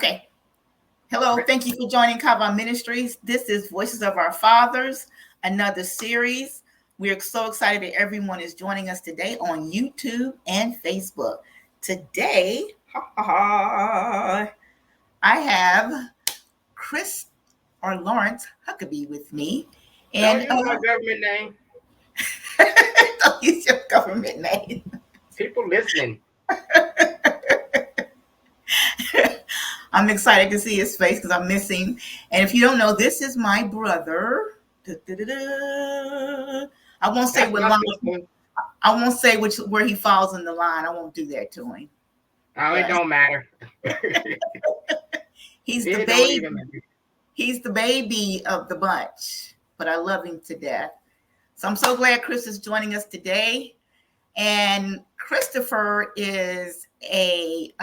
Okay. Hello. Thank you for joining Kava Ministries. This is Voices of Our Fathers, another series. We're so excited that everyone is joining us today on YouTube and Facebook. Today, I have Chris or Lawrence Huckabee with me. Don't And use my government name. don't use your government name. People listening. I'm excited to see his face because I'm missing. And if you don't know, this is my brother. Da-da-da-da. I won't say That's what my line. sister. I won't say where he falls in the line. I won't do that to him. Oh, it But don't matter. he's the It don't even baby. matter. He's the baby of the bunch. But I love him to death. So I'm so glad Chris is joining us today. And Christopher is a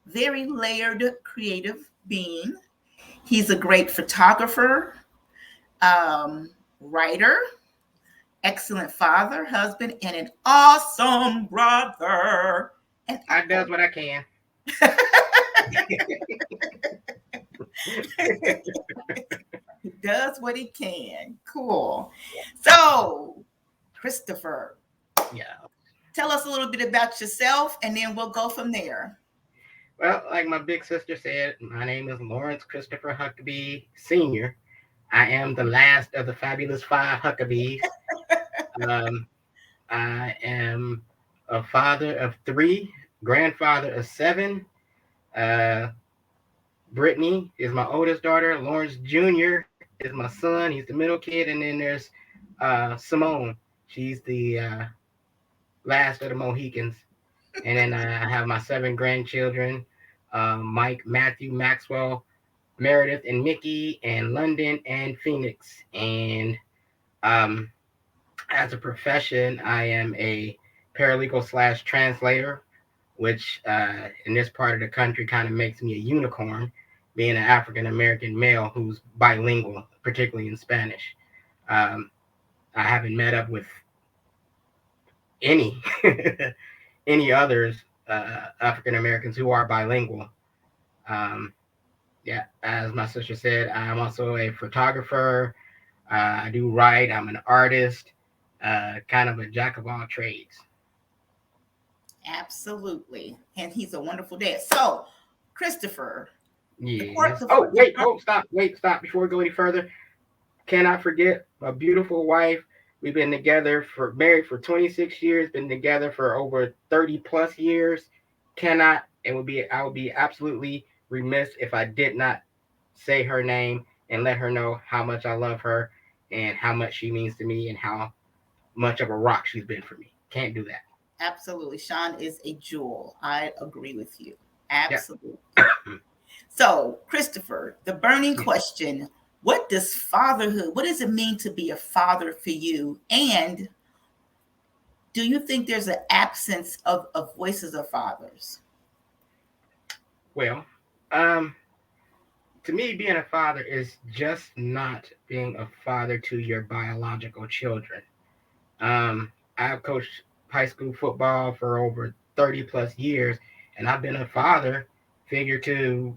very layered creative being. He's a great photographer, writer, excellent father, husband, and an awesome brother. And I does what I can. he does what he can. Cool. So, Christopher, Yeah. tell us a little bit about yourself, and then we'll go from there. Well, like my big sister said, my name is Lawrence Christopher Huckabee Sr. I am the last of the fabulous five Huckabees. Um, I am a father of three, grandfather of seven. Uh, Brittany is my oldest daughter. Lawrence Jr. is my son. He's the middle kid. And then there's Simone. She's the last of the Mohicans. And then I have my seven grandchildren, Mike, Matthew, Maxwell, Meredith, and Mickey, and London, and Phoenix. And um, as a profession, I am a paralegal slash translator, which in this part of the country kind of makes me a unicorn, being an African American male who's bilingual, particularly in Spanish. Um, I haven't met up with any any others African Americans who are bilingual. Um, yeah, as my sister said, I'm also a photographer. I do write. I'm an artist, kind of a jack of all trades. Absolutely. And he's a wonderful dad. So, Christopher, the court, Yes. the, Oh, the wait. Oh, stop. Wait, stop. Before we go any further, cannot forget my beautiful wife. We've been together married for 26 years, been together for over 30 plus years. I would be absolutely remiss if I did not say her name and let her know how much I love her and how much she means to me and how much of a rock she's been for me. Can't do that. absolutely. Sean is a jewel. I agree with you. Yeah. Absolutely. So, Christopher, the burning question, what does it mean to be a father for you? And do you think there's an absence of voices of fathers? Well, to me, being a father is just not being a father to your biological children. I've coached high school football for over 30 plus years, and I've been a father figure to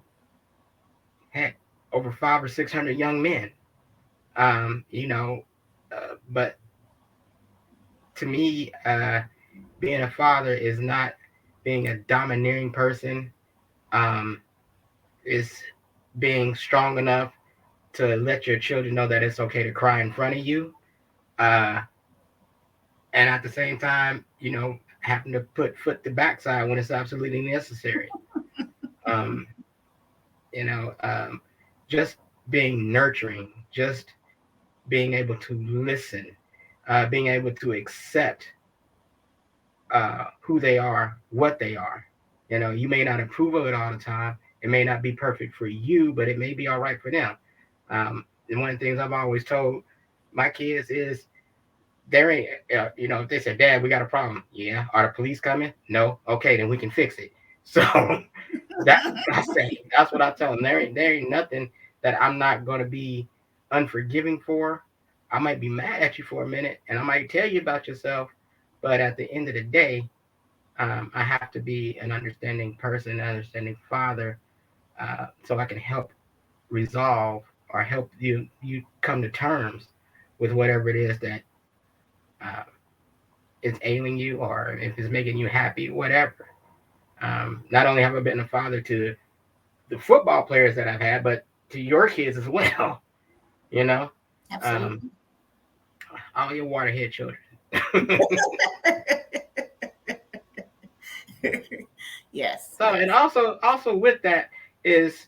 heck, over five or 600 young men. You know, but to me, being a father is not being a domineering person, um, is being strong enough to let your children know that it's okay to cry in front of you. Uh, and at the same time, having to put foot to backside when it's absolutely necessary. Um, you know, um, just being nurturing, just being able to listen, being able to accept who they are, what they are. You may not approve of it all the time. It may not be perfect for you, but it may be all right for them. And one of the things I've always told my kids is there ain't, if they say, Dad, we got a problem. Yeah. Are the police coming? No. Okay, then we can fix it. So that's what I say. That's what I tell them. There ain't nothing that I'm not going to be unforgiving for. I might be mad at you for a minute and I might tell you about yourself, but at the end of the day, I have to be an understanding person, an understanding father so I can help resolve or help you come to terms with whatever it is that uh, is ailing you, or if it's making you happy, whatever. Not only have I been a father to the football players that I've had, but to your kids as well. You know, um, Absolutely. all your waterhead children. Yes, So, and yes. also with that is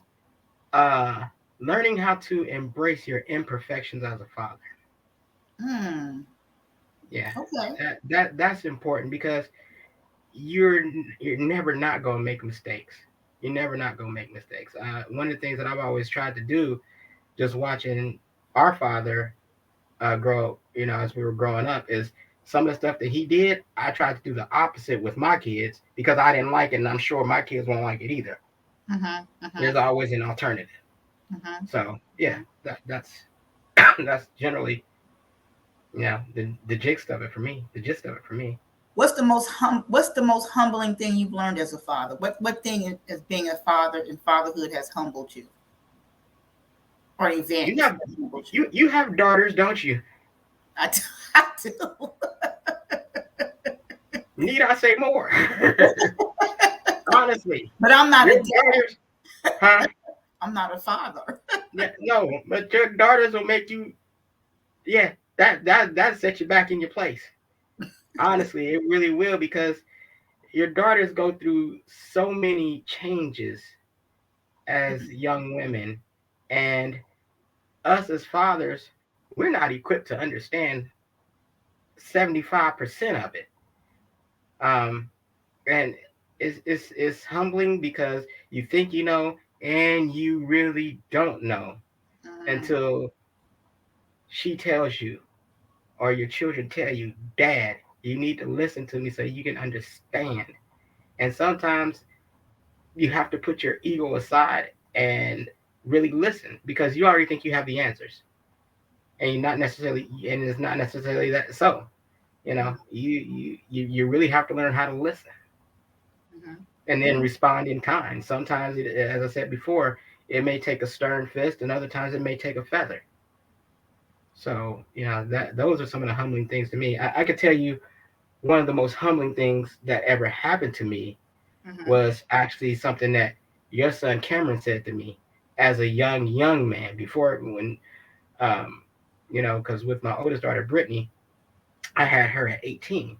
uh, learning how to embrace your imperfections as a father. Hmm. Yeah, Okay. that's important because you're you're never not gonna make mistakes. You're never not gonna make mistakes. One of the things that I've always tried to do, just watching our father grow, as we were growing up, is some of the stuff that he did. I tried to do the opposite with my kids because I didn't like it, and I'm sure my kids won't like it either. Mm-hmm. Mm-hmm. There's always an alternative. Mm-hmm. So yeah, Mm-hmm. that's that's generally the gist of it for me. The gist of it for me. What's the most humbling thing you've learned as a father? What thing as being a father and fatherhood has humbled you, or an You event have that humbled you? you have daughters, don't you? I do. I do. Need I say more? Honestly, But I'm not your a dad. daughters, huh? I'm not a father. Yeah, no, but your daughters will make you. Yeah, that set you back in your place. Honestly, it really will because your daughters go through so many changes as young women, and us as fathers, we're not equipped to understand 75% of it. Um, and it's humbling because you think you know and you really don't know Mm, until she tells you or your children tell you, Dad, you need to listen to me so you can understand. And sometimes you have to put your ego aside and really listen because you already think you have the answers, and you're not necessarily, and it's not necessarily that. So you really have to learn how to listen mhm, and then mhm, respond in kind. Sometimes, as I said before, it may take a stern fist, and other times it may take a feather. So that those are some of the humbling things to me. I could tell you one of the most humbling things that ever happened to me mhm, was actually something that your son Cameron said to me as a young man before when um because with my oldest daughter Brittany, I had her at 18.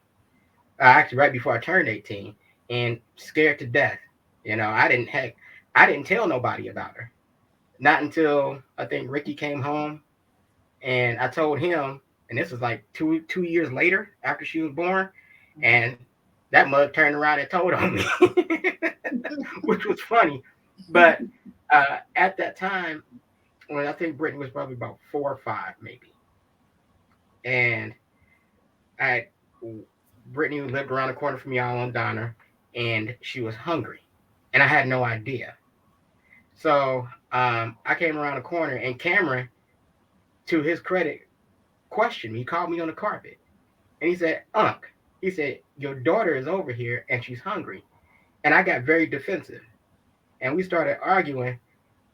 Actually, right before I turned 18, and scared to death. I didn't tell nobody about her. Not until I think Ricky came home, and I told him, and this was like two years later after she was born, and that mug turned around and told on me, which was funny. But at that time, when I think Brittany was probably about 4 or 5, maybe, and I Brittany lived around the corner from y'all on Donner, and she was hungry, and I had no idea. So I came around the corner, and Cameron, to his credit, questioned me. He called me on the carpet, and he said, "Unc," he said, "your daughter is over here, and she's hungry." And I got very defensive, and we started arguing.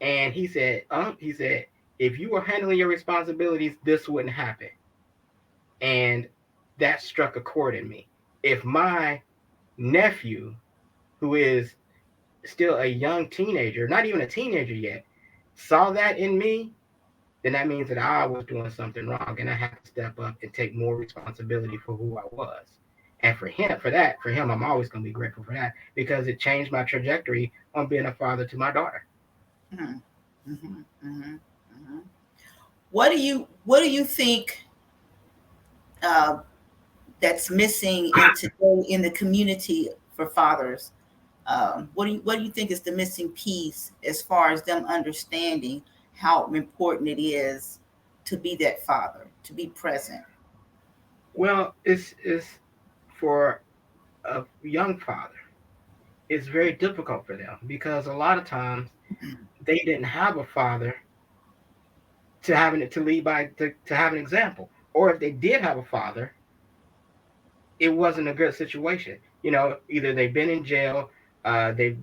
And he said, he said, "If you were handling your responsibilities, this wouldn't happen." And that struck a chord in me. If my nephew, who is still a young teenager, not even a teenager yet, saw that in me, then that means that I was doing something wrong and I had to step up and take more responsibility for who I was. And for him, I'm always going to be grateful for that because it changed my trajectory on being a father to my daughter. mhm, mhm, mhm, mhm. What do you think uh, that's missing in today in the community for fathers? What do you think is the missing piece as far as them understanding how important it is to be that father, to be present? Well, it's for a young father, it's very difficult for them because a lot of times they didn't have a father to lead by to have an example, or if they did have a father, it wasn't a good situation. Either they've been in jail, they've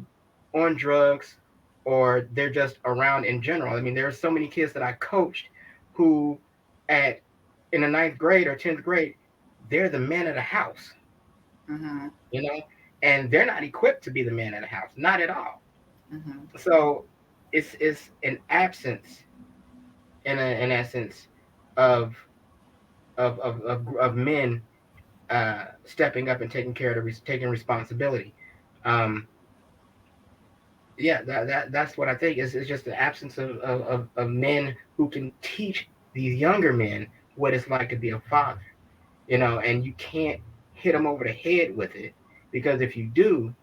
on drugs, or they're just around in general. I mean, there are so many kids that I coached who, at in the ninth grade or 10th grade, they're the man of the house, Mm-hmm. you know, and they're not equipped to be the man of the house, not at all. Mm-hmm. So it's an absence, in essence, of of men stepping up and taking care of taking responsibility. Um, yeah, that's what I think. It's just the absence of men who can teach these younger men what it's like to be a father, and you can't hit them over the head with it, because if you do,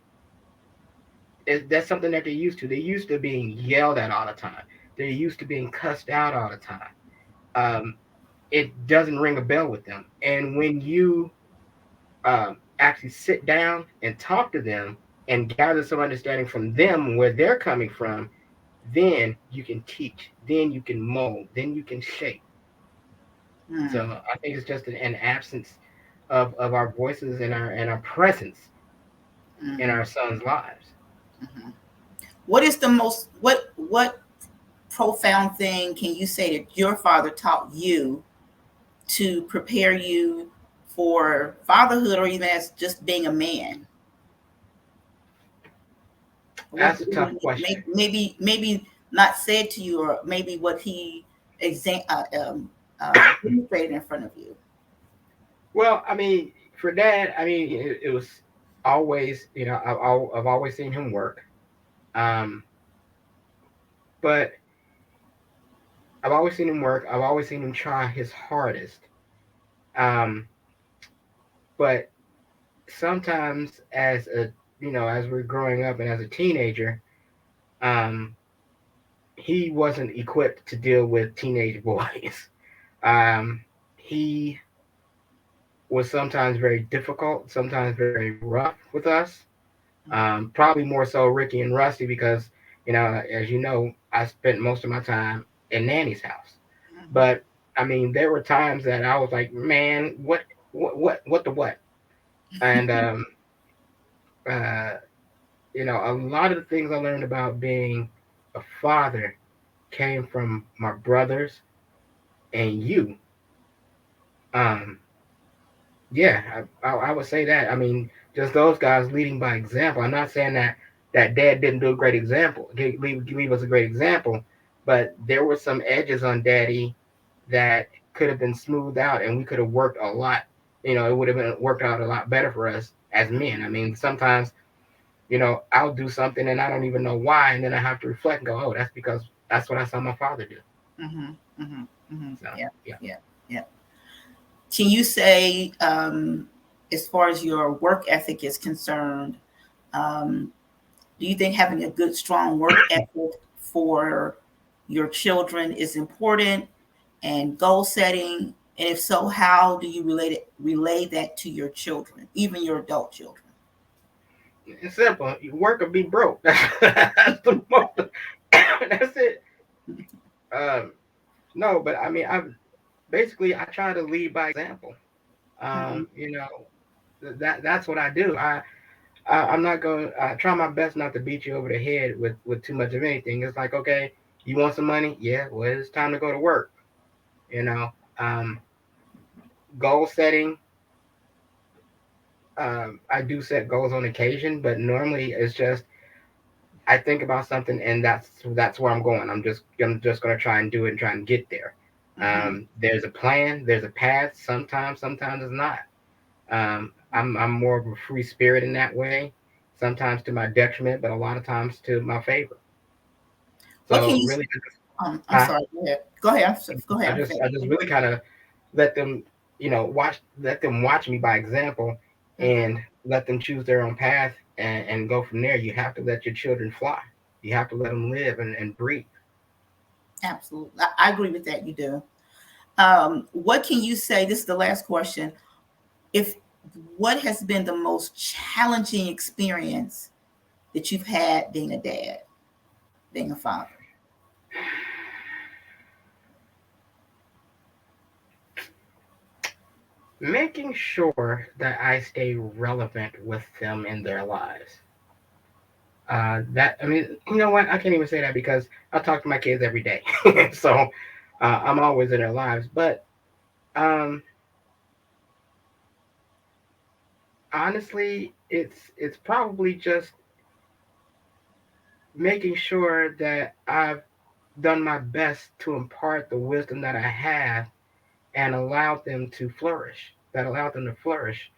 that's something that they're used to. They're used to being yelled at all the time. They're used to being cussed out all the time. Um, it doesn't ring a bell with them. And when you actually sit down and talk to them and gather some understanding from them where they're coming from, then you can teach, then you can mold, then you can shape. So Mm-hmm. I think it's just an absence of our voices and our presence in Mm-hmm. our sons' lives. Mm-hmm. What is the most what profound thing can you say that your father taught you to prepare you for fatherhood, or even as just being a man? What That's a tough question. maybe not said to you, or maybe what he demonstrated in front of you. Well, I mean, for Dad, I mean, it was always, I've always seen him work, um, but I've always seen him work. I've always seen him try his hardest. Um, but sometimes, as we're growing up and as a teenager, um, he wasn't equipped to deal with teenage boys. He was sometimes very difficult, sometimes very rough with us. Probably more so Ricky and Rusty, because, as you know, I spent most of my time in Nanny's house. Mm-hmm. But I mean, there were times that I was like, man, what the what? And uh, a lot of the things I learned about being a father came from my brothers and you. Um, Yeah, I would say that. I mean, just those guys leading by example. I'm not saying that Dad didn't do a great example, leave us a great example, but there were some edges on Daddy that could have been smoothed out, and we could have worked a lot. It would have been worked out a lot better for us as men. I mean, sometimes I'll do something and I don't even know why, and then I have to reflect and go, oh, that's because that's what I saw my father do. Mm-hmm. Mm-hmm. Mm-hmm. So Yeah. yeah. Yeah. Yeah. Can you say, as far as your work ethic is concerned, um, do you think having a good, strong work ethic for your children is important, and goal setting? And if so, how do you relay that to your children, even your adult children? It's simple. You work or be broke. That's the most. That's it. Um, no, but I mean, I try to lead by example. Mm-hmm. That's what I do. I'm not going. I try my best not to beat you over the head with too much of anything. It's like, okay, you want some money? Yeah, well, it's time to go to work. You know, um, Goal setting. I do set goals on occasion, but normally it's just I think about something, and that's where I'm going. I'm just gonna try and do it and try and get there. Mm-hmm. There's a plan, there's a path. Sometimes it's not. I'm more of a free spirit in that way. Sometimes to my detriment, but a lot of times to my favor. What can So you? really, I'm huh? sorry. Go ahead. Go ahead. Go ahead. I just really kind of let them, let them watch me by example, Mm-hmm. and let them choose their own path, and go from there. You have to let your children fly. You have to let them live and breathe. Absolutely. I agree with that. You do. What can you say? This is the last question. If What has been the most challenging experience that you've had being a dad, being a father? Making sure that I stay relevant with them in their lives. That I mean, you know what? I can't even say that because I talk to my kids every day, so I'm always in their lives. But um, honestly, it's probably just making sure that I've done my best to impart the wisdom that I have and allowed them to flourish. That allowed them to flourish.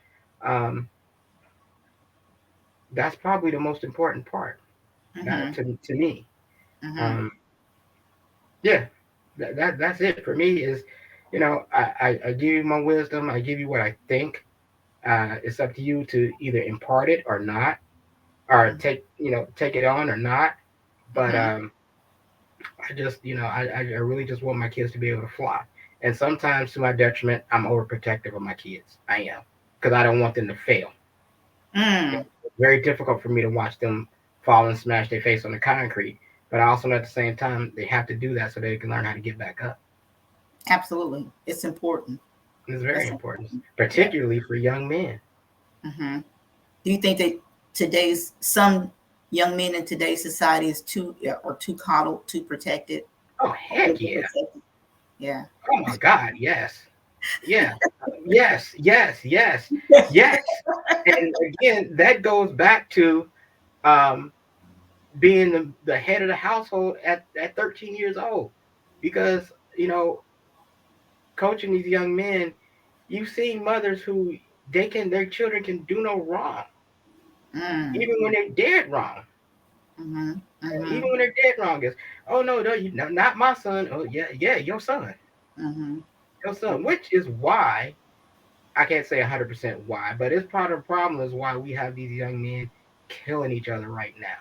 Um, that's probably the most important part Mm-hmm. to me. Mm-hmm. Um, yeah, that's it for me. Is I give you my wisdom. I give you what I think. It's up to you to either impart it or not, or take it on or not. But Mm-hmm. I just I really just want my kids to be able to fly. And sometimes to my detriment, I'm overprotective of my kids. I am because I don't want them to fail. Mm. It's very difficult for me to watch them fall and smash their face on the concrete. But I also know at the same time they have to do that so they can learn how to get back up. Absolutely. It's important. It's very That's important, important. Yeah. particularly for young men. Mm-hmm. Do you think that today's some young men in today's society is too or too coddled, too protected, Oh or heck yeah! overprotected? Yeah. Oh my God, yes, yeah, yes, yes, yes, yes. And again, that goes back to um, being the head of the household at 13 years old, because you know coaching these young men, you see mothers who their children can do no wrong, Mm. even when they're dead wrong. Mm-hmm. Mm-hmm. Even when they're dead wrong, is oh no, no, not my son. Oh yeah, yeah, Mm-hmm. your son. Which is why I can't say 100% why, but it's part of the problem is why we have these young men killing each other right now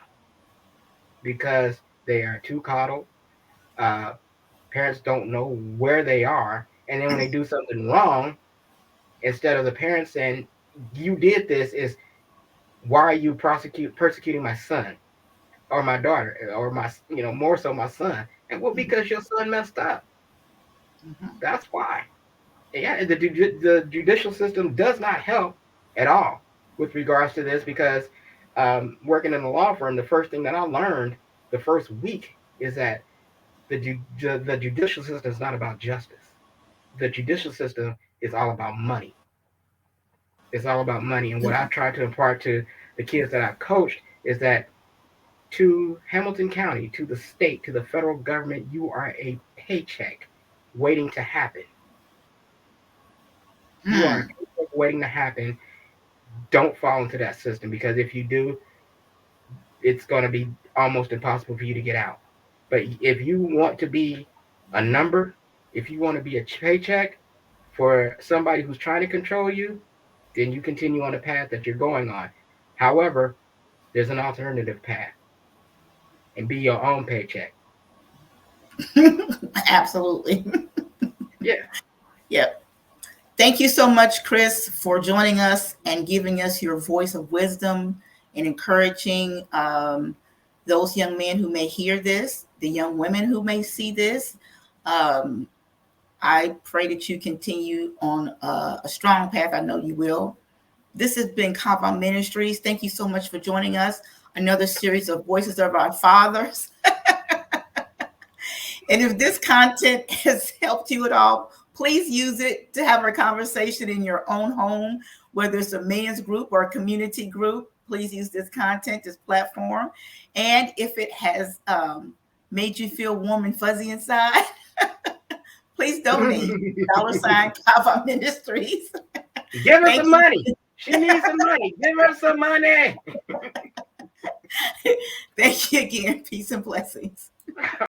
because they are too coddled. Uh, Parents don't know where they are, and then when they do something wrong, instead of the parents saying you did this, is why are you persecuting my son or my daughter or my more so my son? And well, because your son messed up. Mm-hmm. That's why. Yeah, the judicial system does not help at all with regards to this because working in a law firm, the first thing that I learned the first week is that the judicial system is not about justice. The judicial system is all about money. It's all about money. And what I've tried to impart to the kids that I've coached is that to Hamilton County, to the state, to the federal government, you are a paycheck waiting to happen. You are a Mm. paycheck waiting to happen. Don't fall into that system because if you do, it's going to be almost impossible for you to get out. But if you want to be a number, if you want to be a paycheck for somebody who's trying to control you, then you continue on the path that you're going on. However, there's an alternative path and be your own paycheck. Absolutely. Yeah. Yep. Thank you so much, Chris, for joining us and giving us your voice of wisdom and encouraging those young men who may hear this, the young women who may see this. Um, I pray that you continue on a strong path. I know you will. This has been Kava Ministries. Thank you so much for joining us. Another series of Voices of Our Fathers. And if this content has helped you at all, please use it to have a conversation in your own home, whether it's a men's group or a community group. Please use this content, this platform. And if it has made you feel warm and fuzzy inside, please donate. $ Kava Ministries. Give her Thank some you. money. She needs some money. Give her some money. Thank you again. Peace and blessings.